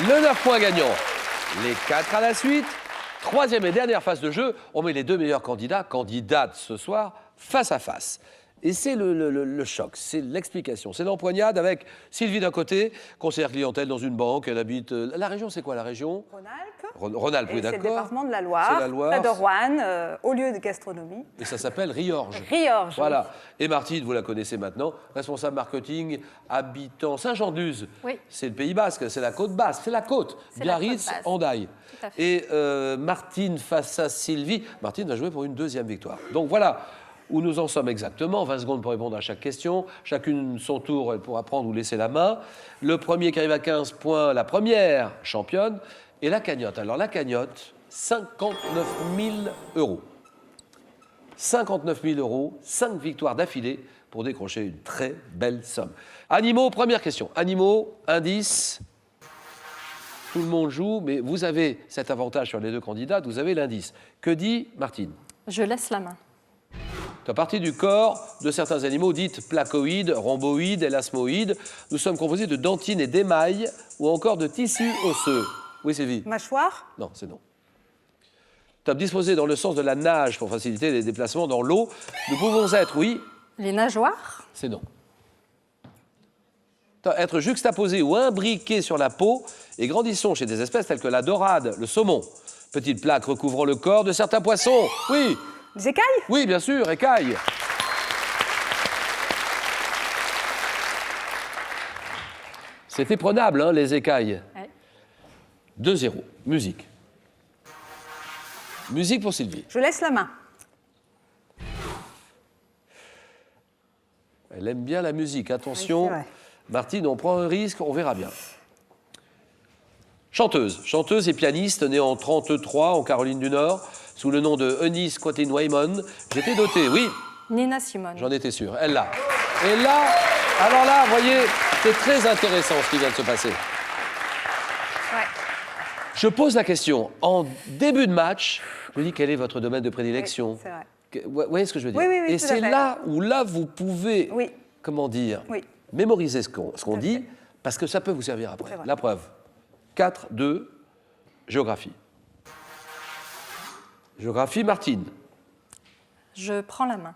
Le 9 points gagnant. Les 4 à la suite. Troisième et dernière phase de jeu. On met les deux meilleurs candidates ce soir, face à face. Et c'est le choc, c'est l'explication. C'est l'empoignade avec Sylvie d'un côté, conseillère clientèle dans une banque. Elle habite... La région, c'est quoi la région? Rhône-Alpes. Rhône-Alpes, oui, d'accord. C'est le département de la Loire. C'est la Loire. Près de Roanne, au lieu de gastronomie. Et ça s'appelle Riorges. Riorges. Voilà. Et Martine, vous la connaissez maintenant, responsable marketing, habitant Saint-Jean-d'Uz. Oui. C'est le Pays Basque, c'est la côte basque, c'est la côte. Biarritz, Hendaye. Tout à fait. Et Martine face à Sylvie. Martine va jouer pour une deuxième victoire. Donc voilà où nous en sommes exactement. 20 secondes pour répondre à chaque question. Chacune son tour, elle pourra prendre ou laisser la main. Le premier qui arrive à 15 points, la première championne. Et la cagnotte. Alors la cagnotte, 59 000 euros. 59 000 euros, 5 victoires d'affilée pour décrocher une très belle somme. Animaux, première question. Animaux, indice. Tout le monde joue, mais vous avez cet avantage sur les deux candidates, vous avez l'indice. Que dit Martine? Je laisse la main. À partir du corps de certains animaux dites placoïdes, rhomboïdes, élasmoïdes, nous sommes composés de dentines et d'émail ou encore de tissus osseux. Oui, Sylvie? Mâchoire. Non, c'est non. Top, disposé dans le sens de la nage pour faciliter les déplacements dans l'eau. Nous pouvons être, oui? Les nageoires. C'est non. Top, être juxtaposés ou imbriqués sur la peau et grandissons chez des espèces telles que la dorade, le saumon. Petite plaque recouvrant le corps de certains poissons. Oui? Les écailles. Oui, bien sûr, écailles. C'était prenable, hein, les écailles. Ouais. 2-0. Musique. Musique pour Sylvie. Je laisse la main. Elle aime bien la musique. Attention, Oui, c'est vrai. Martine, on prend un risque, on verra bien. Chanteuse et pianiste, née en 1933 en Caroline du Nord, sous le nom de Eunice Quentin Waymon. J'étais doté, oui, Nina Simone. j'en étais sûr. Elle l'a. Et là, alors là, vous voyez, c'est très intéressant ce qui vient de se passer. Ouais. Je pose la question. En début de match, je dis quel est votre domaine de prédilection? Oui, c'est vrai. Vous voyez ce que je veux dire? Oui, oui, oui, et tout à c'est fait. là où vous pouvez, Oui. comment dire, Oui. mémoriser ce qu'on à dit, fait. parce que ça peut vous servir après. C'est vrai. La preuve. 4, 2, géographie. Géographie, Martine. Je prends la main.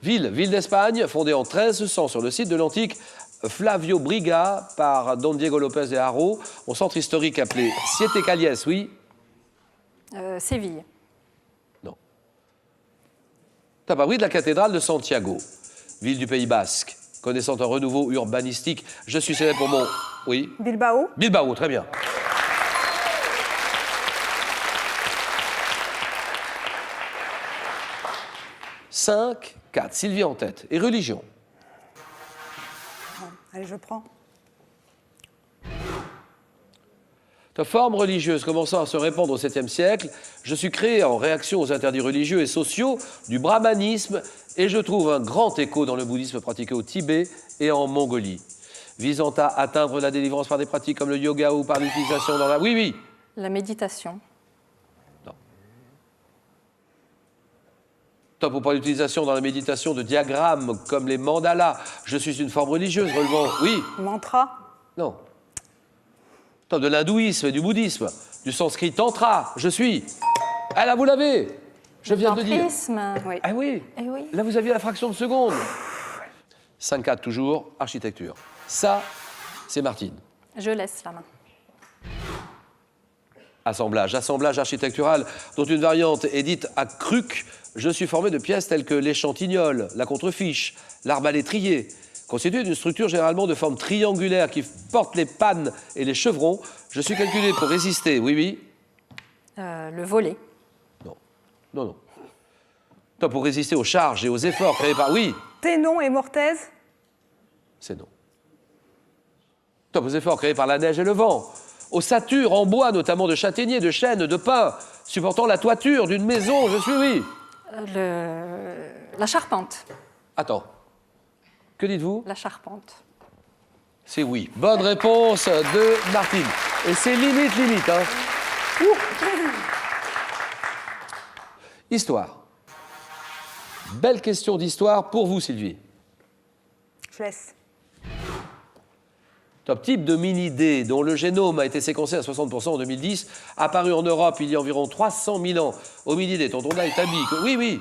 Ville d'Espagne, fondée en 1300 sur le site de l'antique Flavio Briga par Don Diego López de Haro, au centre historique appelé Siete Calles, oui? Séville. Non. Oui, de la cathédrale de Santiago, ville du Pays Basque, connaissant un renouveau urbanistique. Je suis célèbre pour mon... Oui? Bilbao. Bilbao, très bien. Cinq, 4. Sylvie en tête. Et religion? Allez, je prends. Ta forme religieuse commençant à se répandre au 7e siècle, je suis créé en réaction aux interdits religieux et sociaux du brahmanisme et je trouve un grand écho dans le bouddhisme pratiqué au Tibet et en Mongolie, visant à atteindre la délivrance par des pratiques comme le yoga ou par l'utilisation dans la... Oui, oui. La méditation. Non. Top ou par l'utilisation dans la méditation de diagrammes comme les mandalas. Je suis une forme religieuse relevant... Oui. Mantra. Non. Top de l'hindouisme et du bouddhisme, du sanskrit tantra. Je suis... Ah là, vous l'avez. Je viens de le dire. Prisme. Oui. Ah oui. Eh oui. Là, vous aviez la fraction de seconde. 5-4 toujours, architecture. Ça, c'est Martine. Je laisse la main. Assemblage architectural, dont une variante est dite à cruc. Je suis formé de pièces telles que l'échantillol, la contrefiche, l'arbalétrier, constitué d'une structure généralement de forme triangulaire qui porte les pannes et les chevrons. Je suis calculé pour résister, oui, oui. Le volet. Non, non, non. Toi, pour résister aux charges et aux efforts créés par... Oui, Ténon et Mortaise. c'est non. Toi, aux efforts créés par la neige et le vent. Ossature en bois, notamment de châtaignier, de chêne, de pin, supportant la toiture d'une maison. Je suis oui. La charpente. Attends. Que dites-vous? La charpente. C'est oui. Bonne réponse de Martine. Et c'est limite, hein. Histoire. Belle question d'histoire pour vous, Sylvie. Je laisse. Top type d'hominidés dont le génome a été séquencé à 60% en 2010, apparu en Europe il y a environ 300 000 ans. Hominidés dont on a établi que... Oui, oui,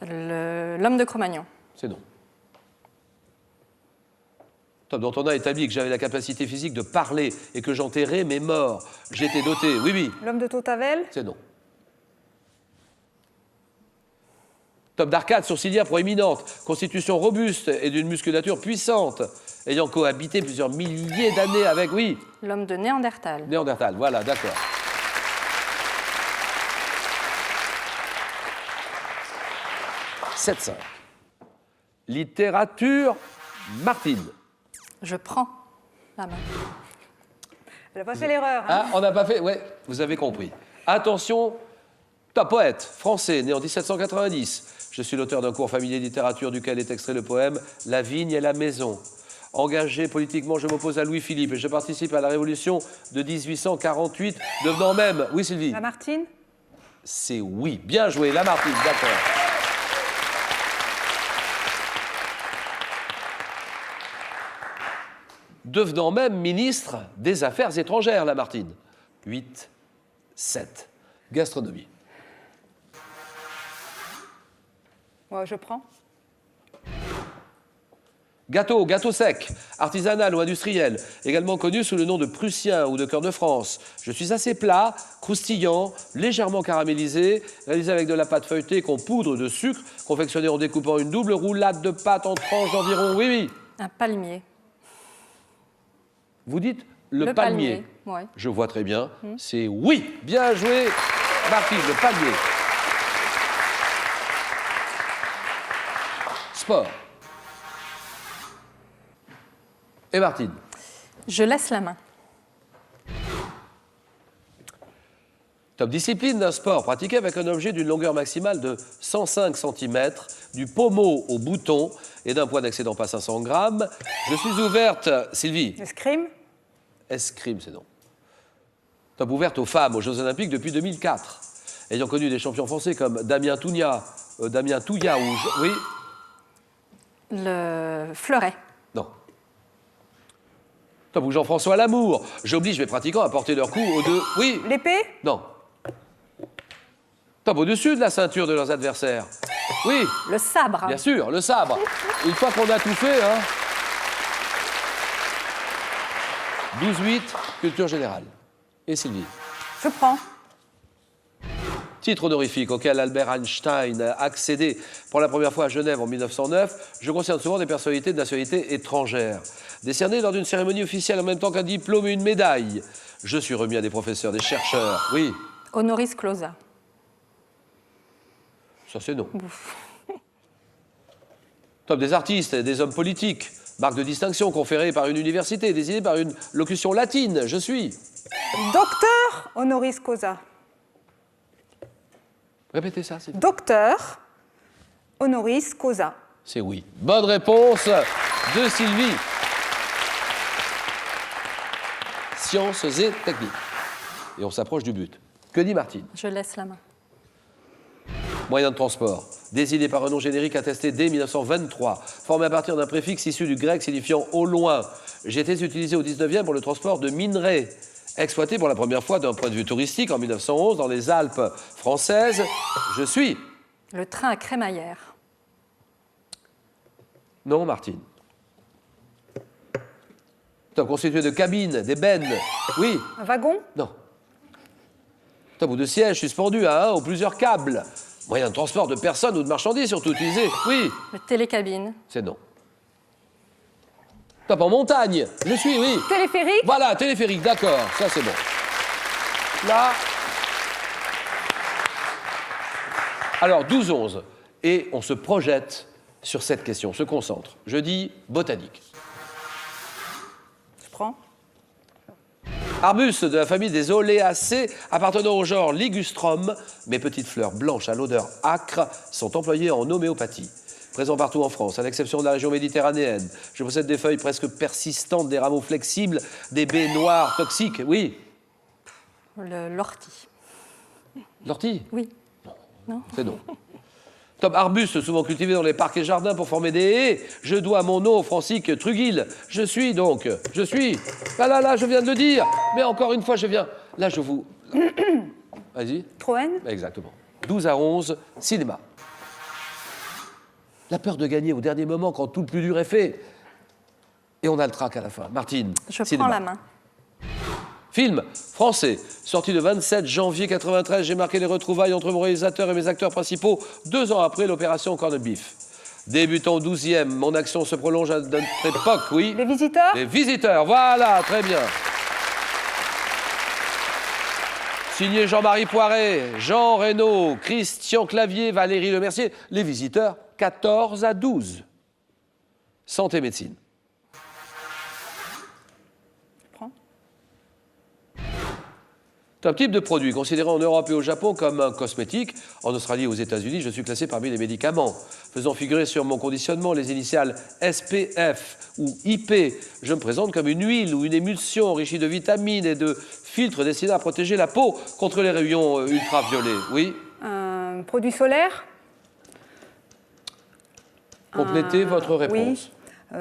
L'homme de Cro-Magnon. c'est non. Top dont on a établi que j'avais la capacité physique de parler et que j'enterrais mes morts. J'étais doté... Oui, oui, L'homme de Tautavel. c'est non. Top d'arcade sourcilière proéminente, constitution robuste et d'une musculature puissante, ayant cohabité plusieurs milliers d'années avec, oui, L'homme de Néandertal. Néandertal, voilà, d'accord. « 7-5. Littérature, Martine. Je prends la main. Elle n'a pas fait l'erreur. Hein. Ah, on n'a pas fait... Ouais, vous avez compris. Attention, top poète, français, né en 1790. Je suis l'auteur d'un cours familier de littérature duquel est extrait le poème « La vigne et la maison ». Engagé politiquement, je m'oppose à Louis-Philippe et je participe à la Révolution de 1848, devenant même... Oui, Sylvie? Lamartine. C'est oui. Bien joué, Lamartine, d'accord. Devenant même ministre des Affaires étrangères, Lamartine. 8, 7. Gastronomie. Ouais, je prends. Gâteau, gâteau sec, artisanal ou industriel, également connu sous le nom de prussien ou de cœur de France. Je suis assez plat, croustillant, légèrement caramélisé, réalisé avec de la pâte feuilletée qu'on poudre de sucre, confectionné en découpant une double roulade de pâte en tranches d'environ, oui, oui. Un palmier. Vous dites le palmier. Ouais. Je vois très bien, c'est oui. Bien joué, Martine, le palmier. Sport. Et Martine? Je laisse la main. Top discipline d'un sport pratiqué avec un objet d'une longueur maximale de 105 cm, du pommeau au bouton et d'un poids n'excédant pas 500 grammes. Je suis ouverte, Sylvie? Escrime. Escrime, c'est non. Top ouverte aux femmes aux Jeux Olympiques depuis 2004. Ayant connu des champions français comme Damien Touya oui? Le fleuret. Non. Top où Jean-François Lamour. J'oblige mes pratiquants à porter leur coup au deux. Oui? L'épée. Non. Top au-dessus de la ceinture de leurs adversaires. Oui, Le sabre. bien sûr, le sabre. Une fois qu'on a tout fait, hein. 12-8, culture générale. Et Sylvie? Je prends. Titre honorifique auquel Albert Einstein a accédé pour la première fois à Genève en 1909, je concerne souvent des personnalités de nationalité étrangère. Décerné lors d'une cérémonie officielle en même temps qu'un diplôme et une médaille. Je suis remis à des professeurs, des chercheurs. Oui, Honoris clausa. ça c'est non. Top des artistes et des hommes politiques. Marque de distinction conférée par une université, désignée par une locution latine. Je suis. Docteur honoris causa. Répétez ça, c'est Docteur honoris causa. C'est oui. Bonne réponse de Sylvie. Sciences et techniques. Et on s'approche du but. Que dit Martine? Je laisse la main. Moyen de transport, désigné par un nom générique attesté dès 1923, formé à partir d'un préfixe issu du grec signifiant au loin. J'ai été utilisé au 19e pour le transport de minerais, exploité pour la première fois d'un point de vue touristique en 1911 dans les Alpes françaises. Je suis. Le train à crémaillère. Non, Martine. Top constitué de cabines, d'ébènes. Oui. Un wagon. Non. Top ou de sièges suspendus à un ou plusieurs câbles. Moyen de transport de personnes ou de marchandises surtout utilisé. Oui. Le télécabine. C'est non. Top en montagne. Je suis, oui. Téléphérique. Voilà, téléphérique, d'accord. Ça, c'est bon. Là. Alors, 12-11. Et on se projette sur cette question, on se concentre. Je dis botanique. Je prends. Arbuste de la famille des Oléacées, appartenant au genre Ligustrum. Mes petites fleurs blanches à l'odeur âcre sont employées en homéopathie. Présent partout en France, à l'exception de la région méditerranéenne. Je possède des feuilles presque persistantes, des rameaux flexibles, des baies noires toxiques. Oui. L'ortie. L'ortie? Oui. C'est non. Top, arbuste souvent cultivé dans les parcs et jardins pour former des haies. Je dois mon nom au Francique Truguil. Je suis. Là, je viens de le dire. Mais encore une fois, je viens. Là, je vous... Vas-y. Troen. Exactement. 12 à 11, cinéma. La peur de gagner au dernier moment quand tout le plus dur est fait. Et on a le trac à la fin. Martine, Je cinéma. prends la main. Film français, sorti le 27 janvier 93. J'ai marqué les retrouvailles entre mon réalisateur et mes acteurs principaux 2 ans après l'opération Corned Beef. Débutant au 12e, mon action se prolonge à notre époque, oui. Les visiteurs. Les visiteurs, voilà, très bien. Signé Jean-Marie Poiret, Jean Reno, Christian Clavier, Valérie Lemercier. Les visiteurs, 14 à 12. Santé médecine. Je prends. Top type de produit considéré en Europe et au Japon comme un cosmétique. En Australie et aux États-Unis, je suis classé parmi les médicaments. Faisant figurer sur mon conditionnement les initiales SPF ou IP, je me présente comme une huile ou une émulsion enrichie de vitamines et de filtres destinés à protéger la peau contre les rayons ultraviolets. Oui. Un produit solaire. Complétez votre réponse. Oui.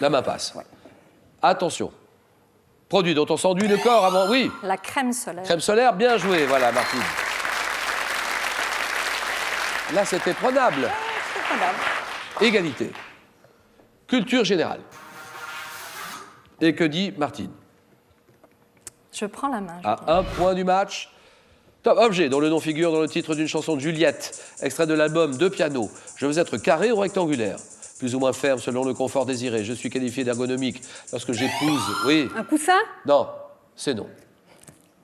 La main passe. Ouais. Attention. Produit dont on s'enduit le corps avant. Oui. La crème solaire. Crème solaire, bien joué. Voilà, Martine. Là, c'était prenable. C'est pas mal. Égalité. Culture générale. Et que dit Martine? Je prends la main. À 1 point du match. Top objet dont le nom figure dans le titre d'une chanson de Juliette, extrait de l'album De Piano. Je veux être carré ou rectangulaire? Plus ou moins ferme selon le confort désiré. Je suis qualifié d'ergonomique lorsque j'épouse... Oui. Un coussin. Non, c'est non.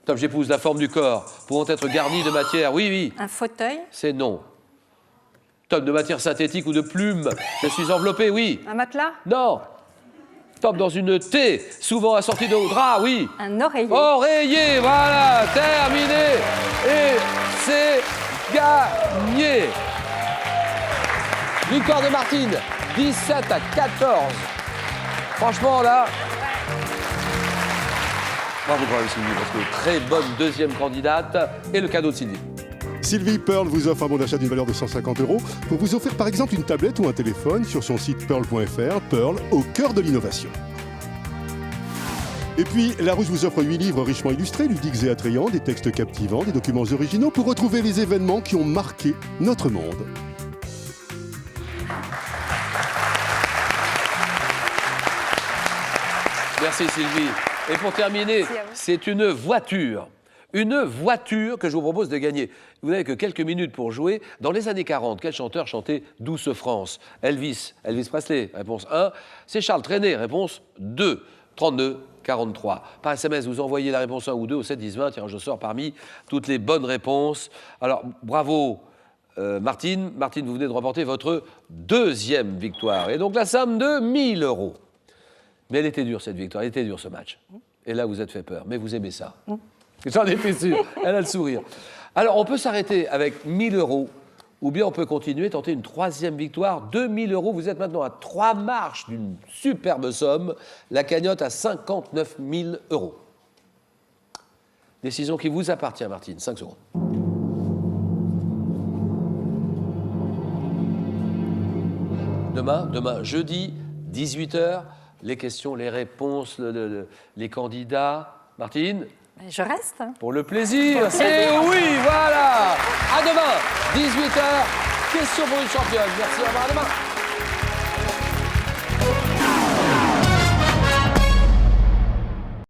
Top, j'épouse la forme du corps, pouvant être garnie de matière. Oui, oui. Un fauteuil. C'est non. Top, de matière synthétique ou de plume. Je suis enveloppé, oui. Un matelas. Non. Top, dans une T, souvent assortie de drap, oui. Un oreiller. Oreiller, voilà, terminé. Et c'est gagné. Victoire de Martine, 17 à 14. Franchement, là... Bravo, Sylvie, parce que très bonne deuxième candidate. Et le cadeau de Sylvie. Sylvie Pearl vous offre un bon d'achat d'une valeur de 150 € pour vous offrir par exemple une tablette ou un téléphone sur son site pearl.fr. Pearl, au cœur de l'innovation. Et puis, Larousse vous offre 8 livres richement illustrés, ludiques et attrayants, des textes captivants, des documents originaux pour retrouver les événements qui ont marqué notre monde. Merci Sylvie. Et pour terminer, c'est une voiture. Une voiture que je vous propose de gagner. Vous n'avez que quelques minutes pour jouer. Dans les années 40, quel chanteur chantait Douce France? Elvis Presley, réponse 1. C'est Charles Trenet, réponse 2. 32 43. Par SMS, vous envoyez la réponse 1 ou 2 au 7 10 20. Tiens, je sors parmi toutes les bonnes réponses. Alors, bravo Martine. Martine, vous venez de remporter votre deuxième victoire. Et donc la somme de 1000 €. Mais elle était dure, cette victoire. Elle était dure, ce match. Et là, vous êtes fait peur. Mais vous aimez ça. J'en étais sûr. Elle a le sourire. Alors, on peut s'arrêter avec 1000 €, ou bien on peut continuer, tenter une troisième victoire. 2000 €. Vous êtes maintenant à 3 marches d'une superbe somme. La cagnotte à 59 000 €. Décision qui vous appartient, Martine. 5 secondes. Demain, jeudi, 18 h, les questions, les réponses, les candidats. Martine? Je reste. Pour le plaisir, c'est oui, voilà. À demain, 18 h, question pour une championne. Merci, au revoir, à demain.